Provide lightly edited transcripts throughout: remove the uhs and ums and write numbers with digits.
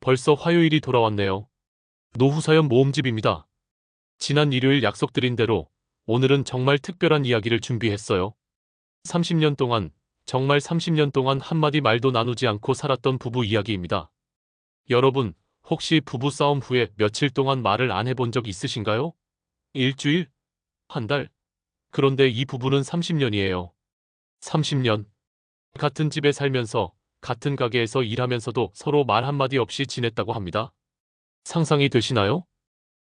벌써 화요일이 돌아왔네요. 노후사연 모음집입니다. 지난 일요일 약속드린 대로 오늘은 정말 특별한 이야기를 준비했어요. 30년 동안, 정말 30년 동안 한마디 말도 나누지 않고 살았던 부부 이야기입니다. 여러분, 혹시 부부싸움 후에 며칠 동안 말을 안 해본 적 있으신가요? 일주일? 한 달? 그런데 이 부부는 30년이에요. 30년. 같은 집에 살면서, 같은 가게에서 일하면서도 서로 말 한마디 없이 지냈다고 합니다. 상상이 되시나요?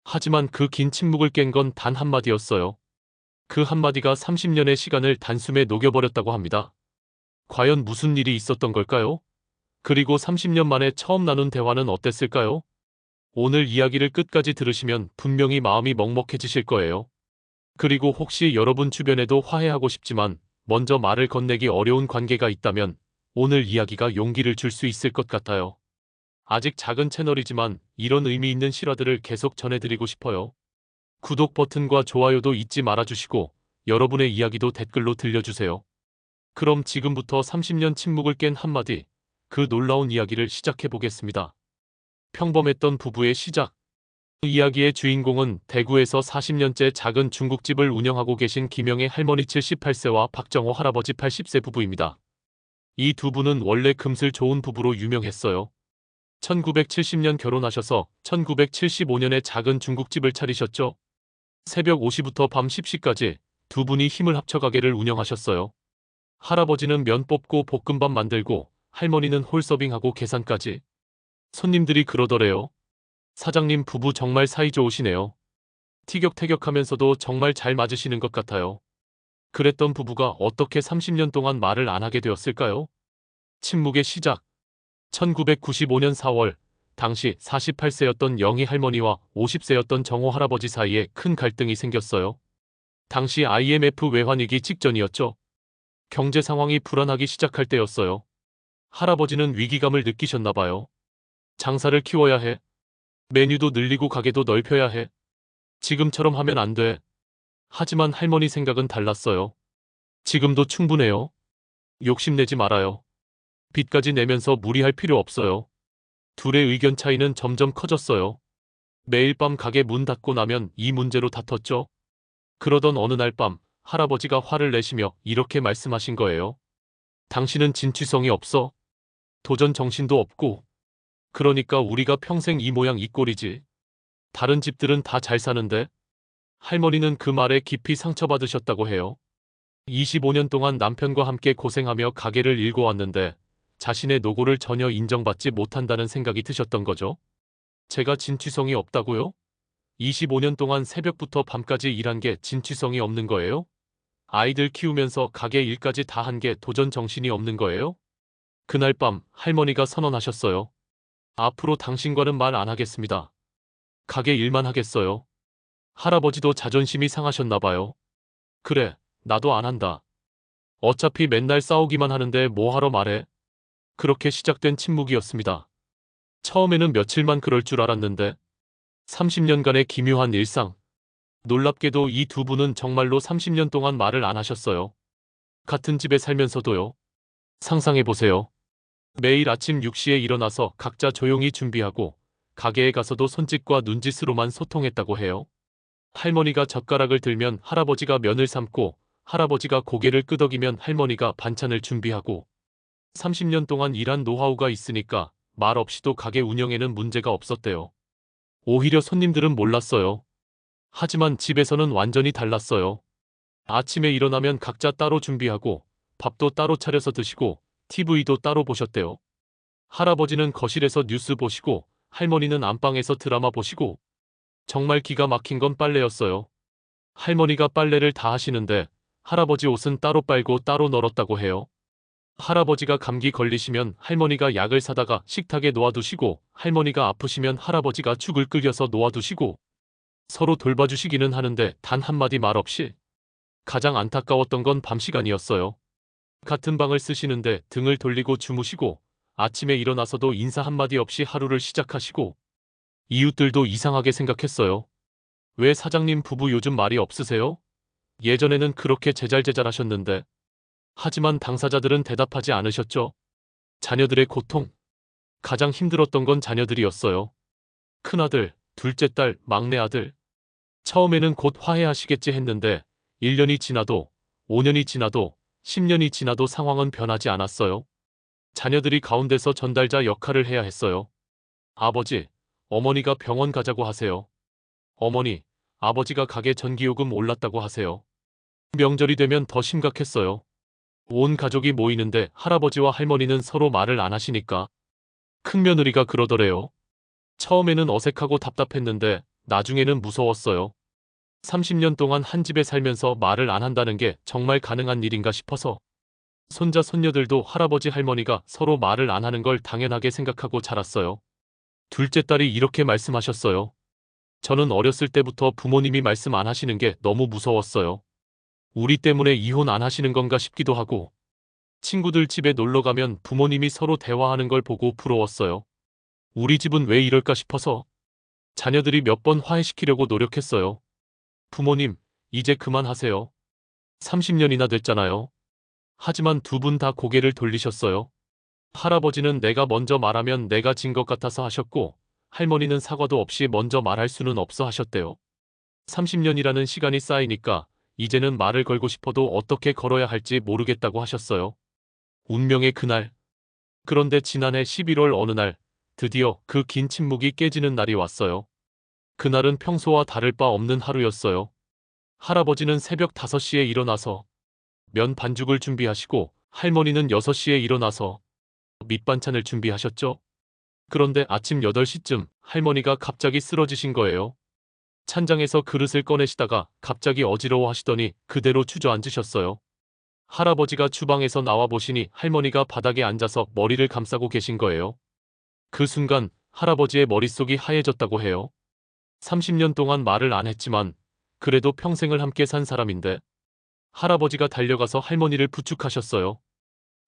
하지만 그 긴 침묵을 깬 건 단 한마디였어요. 그 한마디가 30년의 시간을 단숨에 녹여버렸다고 합니다. 과연 무슨 일이 있었던 걸까요? 그리고 30년 만에 처음 나눈 대화는 어땠을까요? 오늘 이야기를 끝까지 들으시면 분명히 마음이 먹먹해지실 거예요. 그리고 혹시 여러분 주변에도 화해하고 싶지만 먼저 말을 건네기 어려운 관계가 있다면 오늘 이야기가 용기를 줄 수 있을 것 같아요. 아직 작은 채널이지만 이런 의미 있는 실화들을 계속 전해드리고 싶어요. 구독 버튼과 좋아요도 잊지 말아주시고 여러분의 이야기도 댓글로 들려주세요. 그럼 지금부터 30년 침묵을 깬 한마디, 그 놀라운 이야기를 시작해보겠습니다. 평범했던 부부의 시작. 이야기의 주인공은 대구에서 40년째 작은 중국집을 운영하고 계신 김영애 할머니 78세와 박정호 할아버지 80세 부부입니다. 이 두 분은 원래 금슬 좋은 부부로 유명했어요. 1970년 결혼하셔서 1975년에 작은 중국집을 차리셨죠. 새벽 5시부터 밤 10시까지 두 분이 힘을 합쳐 가게를 운영하셨어요. 할아버지는 면 뽑고 볶음밥 만들고 할머니는 홀서빙하고 계산까지. 손님들이 그러더래요. 사장님 부부 정말 사이 좋으시네요. 티격태격하면서도 정말 잘 맞으시는 것 같아요. 그랬던 부부가 어떻게 30년 동안 말을 안 하게 되었을까요? 침묵의 시작. 1995년 4월, 당시 48세였던 영희 할머니와 50세였던 정호 할아버지 사이에 큰 갈등이 생겼어요. 당시 IMF 외환위기 직전이었죠. 경제 상황이 불안하기 시작할 때였어요. 할아버지는 위기감을 느끼셨나 봐요. 장사를 키워야 해. 메뉴도 늘리고 가게도 넓혀야 해. 지금처럼 하면 안 돼. 하지만 할머니 생각은 달랐어요. 지금도 충분해요. 욕심내지 말아요. 빚까지 내면서 무리할 필요 없어요. 둘의 의견 차이는 점점 커졌어요. 매일 밤 가게 문 닫고 나면 이 문제로 다퉜죠. 그러던 어느 날 밤 할아버지가 화를 내시며 이렇게 말씀하신 거예요. 당신은 진취성이 없어. 도전 정신도 없고. 그러니까 우리가 평생 이 모양 이 꼴이지. 다른 집들은 다 잘 사는데. 할머니는 그 말에 깊이 상처받으셨다고 해요. 25년 동안 남편과 함께 고생하며 가게를 일궈왔는데 자신의 노고를 전혀 인정받지 못한다는 생각이 드셨던 거죠. 제가 진취성이 없다고요? 25년 동안 새벽부터 밤까지 일한 게 진취성이 없는 거예요? 아이들 키우면서 가게 일까지 다 한 게 도전 정신이 없는 거예요? 그날 밤 할머니가 선언하셨어요. 앞으로 당신과는 말 안 하겠습니다. 가게 일만 하겠어요. 할아버지도 자존심이 상하셨나 봐요. 그래, 나도 안 한다. 어차피 맨날 싸우기만 하는데 뭐 하러 말해? 그렇게 시작된 침묵이었습니다. 처음에는 며칠만 그럴 줄 알았는데 30년간의 기묘한 일상. 놀랍게도 이 두 분은 정말로 30년 동안 말을 안 하셨어요. 같은 집에 살면서도요. 상상해보세요. 매일 아침 6시에 일어나서 각자 조용히 준비하고 가게에 가서도 손짓과 눈짓으로만 소통했다고 해요. 할머니가 젓가락을 들면 할아버지가 면을 삶고 할아버지가 고개를 끄덕이면 할머니가 반찬을 준비하고 30년 동안 일한 노하우가 있으니까 말 없이도 가게 운영에는 문제가 없었대요. 오히려 손님들은 몰랐어요. 하지만 집에서는 완전히 달랐어요. 아침에 일어나면 각자 따로 준비하고 밥도 따로 차려서 드시고 TV도 따로 보셨대요. 할아버지는 거실에서 뉴스 보시고 할머니는 안방에서 드라마 보시고 정말 기가 막힌 건 빨래였어요. 할머니가 빨래를 다 하시는데 할아버지 옷은 따로 빨고 따로 널었다고 해요. 할아버지가 감기 걸리시면 할머니가 약을 사다가 식탁에 놓아두시고 할머니가 아프시면 할아버지가 죽을 끓여서 놓아두시고 서로 돌봐주시기는 하는데 단 한마디 말 없이. 가장 안타까웠던 건 밤 시간이었어요. 같은 방을 쓰시는데 등을 돌리고 주무시고 아침에 일어나서도 인사 한마디 없이 하루를 시작하시고 이웃들도 이상하게 생각했어요. 왜 사장님 부부 요즘 말이 없으세요? 예전에는 그렇게 제잘제잘하셨는데. 하지만 당사자들은 대답하지 않으셨죠. 자녀들의 고통, 가장 힘들었던 건 자녀들이었어요. 큰아들, 둘째 딸, 막내 아들. 처음에는 곧 화해하시겠지 했는데 1년이 지나도 5년이 지나도 10년이 지나도 상황은 변하지 않았어요. 자녀들이 가운데서 전달자 역할을 해야 했어요. 아버지, 어머니가 병원 가자고 하세요. 어머니, 아버지가 가게 전기요금 올랐다고 하세요. 명절이 되면 더 심각했어요. 온 가족이 모이는데 할아버지와 할머니는 서로 말을 안 하시니까 큰며느리가 그러더래요. 처음에는 어색하고 답답했는데 나중에는 무서웠어요. 30년 동안 한 집에 살면서 말을 안 한다는 게 정말 가능한 일인가 싶어서 손자 손녀들도 할아버지 할머니가 서로 말을 안 하는 걸 당연하게 생각하고 자랐어요. 둘째 딸이 이렇게 말씀하셨어요. 저는 어렸을 때부터 부모님이 말씀 안 하시는 게 너무 무서웠어요. 우리 때문에 이혼 안 하시는 건가 싶기도 하고 친구들 집에 놀러 가면 부모님이 서로 대화하는 걸 보고 부러웠어요. 우리 집은 왜 이럴까 싶어서 자녀들이 몇 번 화해시키려고 노력했어요. 부모님, 이제 그만하세요. 30년이나 됐잖아요. 하지만 두 분 다 고개를 돌리셨어요. 할아버지는 내가 먼저 말하면 내가 진 것 같아서 하셨고 할머니는 사과도 없이 먼저 말할 수는 없어 하셨대요. 30년이라는 시간이 쌓이니까 이제는 말을 걸고 싶어도 어떻게 걸어야 할지 모르겠다고 하셨어요. 운명의 그날. 그런데 지난해 11월 어느 날 드디어 그 긴 침묵이 깨지는 날이 왔어요. 그날은 평소와 다를 바 없는 하루였어요. 할아버지는 새벽 5시에 일어나서 면 반죽을 준비하시고 할머니는 6시에 일어나서 밑반찬을 준비하셨죠. 그런데 아침 8시쯤 할머니가 갑자기 쓰러지신 거예요. 찬장에서 그릇을 꺼내시다가 갑자기 어지러워하시더니 그대로 주저앉으셨어요. 할아버지가 주방에서 나와 보시니 할머니가 바닥에 앉아서 머리를 감싸고 계신 거예요. 그 순간 할아버지의 머릿속이 하얘졌다고 해요. 30년 동안 말을 안 했지만 그래도 평생을 함께 산 사람인데 할아버지가 달려가서 할머니를 부축하셨어요.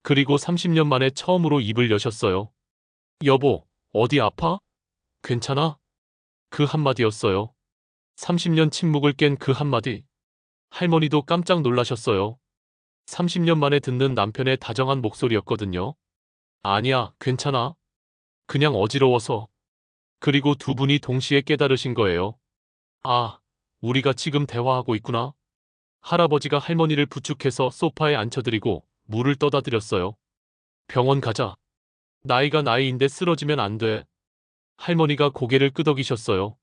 그리고 30년 만에 처음으로 입을 여셨어요. 여보, 어디 아파? 괜찮아? 그 한마디였어요. 30년 침묵을 깬 그 한마디. 할머니도 깜짝 놀라셨어요. 30년 만에 듣는 남편의 다정한 목소리였거든요. 아니야, 괜찮아. 그냥 어지러워서. 그리고 두 분이 동시에 깨달으신 거예요. 아, 우리가 지금 대화하고 있구나. 할아버지가 할머니를 부축해서 소파에 앉혀드리고 물을 떠다 드렸어요. 병원 가자. 나이가 나이인데 쓰러지면 안 돼. 할머니가 고개를 끄덕이셨어요.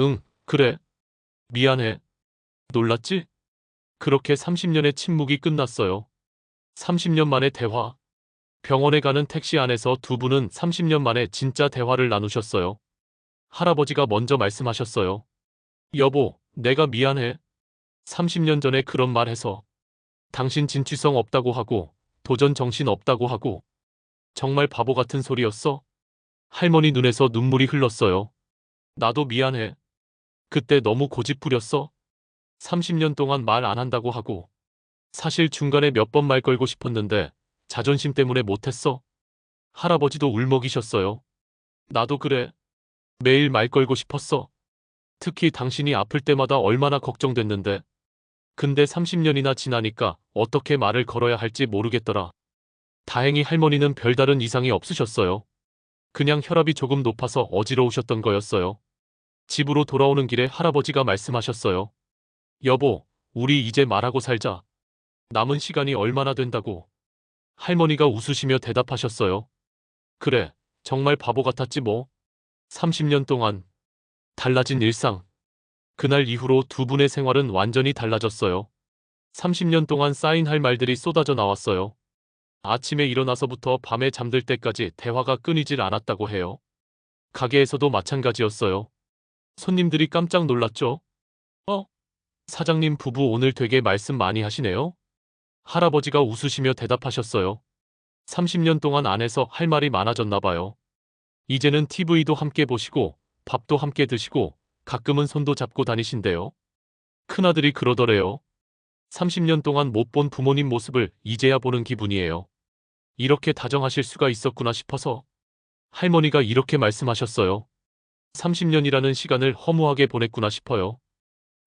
응, 그래. 미안해. 놀랐지? 그렇게 30년의 침묵이 끝났어요. 30년 만의 대화. 병원에 가는 택시 안에서 두 분은 30년 만에 진짜 대화를 나누셨어요. 할아버지가 먼저 말씀하셨어요. 여보, 내가 미안해. 30년 전에 그런 말 해서. 당신 진취성 없다고 하고, 도전 정신 없다고 하고. 정말 바보 같은 소리였어? 할머니 눈에서 눈물이 흘렀어요. 나도 미안해. 그때 너무 고집부렸어. 30년 동안 말 안 한다고 하고. 사실 중간에 몇 번 말 걸고 싶었는데 자존심 때문에 못했어. 할아버지도 울먹이셨어요. 나도 그래. 매일 말 걸고 싶었어. 특히 당신이 아플 때마다 얼마나 걱정됐는데. 근데 30년이나 지나니까 어떻게 말을 걸어야 할지 모르겠더라. 다행히 할머니는 별다른 이상이 없으셨어요. 그냥 혈압이 조금 높아서 어지러우셨던 거였어요. 집으로 돌아오는 길에 할아버지가 말씀하셨어요. 여보, 우리 이제 말하고 살자. 남은 시간이 얼마나 된다고. 할머니가 웃으시며 대답하셨어요. 그래, 정말 바보 같았지 뭐. 30년 동안 달라진 일상. 그날 이후로 두 분의 생활은 완전히 달라졌어요. 30년 동안 쌓인 할 말들이 쏟아져 나왔어요. 아침에 일어나서부터 밤에 잠들 때까지 대화가 끊이질 않았다고 해요. 가게에서도 마찬가지였어요. 손님들이 깜짝 놀랐죠. 사장님 부부 오늘 되게 말씀 많이 하시네요. 할아버지가 웃으시며 대답하셨어요. 30년 동안 안에서 할 말이 많아졌나 봐요. 이제는 TV도 함께 보시고 밥도 함께 드시고 가끔은 손도 잡고 다니신대요. 큰아들이 그러더래요. 30년 동안 못 본 부모님 모습을 이제야 보는 기분이에요. 이렇게 다정하실 수가 있었구나 싶어서. 할머니가 이렇게 말씀하셨어요. 30년이라는 시간을 허무하게 보냈구나 싶어요.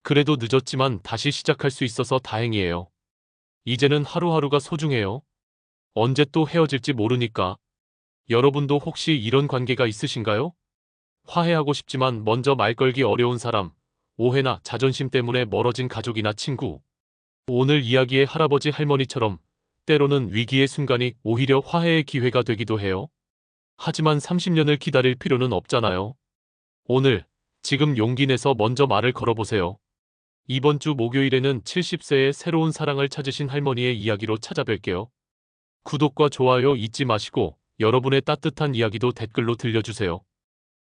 그래도 늦었지만 다시 시작할 수 있어서 다행이에요. 이제는 하루하루가 소중해요. 언제 또 헤어질지 모르니까. 여러분도 혹시 이런 관계가 있으신가요? 화해하고 싶지만 먼저 말 걸기 어려운 사람, 오해나 자존심 때문에 멀어진 가족이나 친구. 오늘 이야기의 할아버지 할머니처럼 때로는 위기의 순간이 오히려 화해의 기회가 되기도 해요. 하지만 30년을 기다릴 필요는 없잖아요. 오늘, 지금 용기 내서 먼저 말을 걸어보세요. 이번 주 목요일에는 70세의 새로운 사랑을 찾으신 할머니의 이야기로 찾아뵐게요. 구독과 좋아요 잊지 마시고 여러분의 따뜻한 이야기도 댓글로 들려주세요.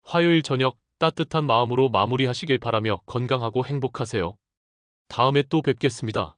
화요일 저녁 따뜻한 마음으로 마무리하시길 바라며 건강하고 행복하세요. 다음에 또 뵙겠습니다.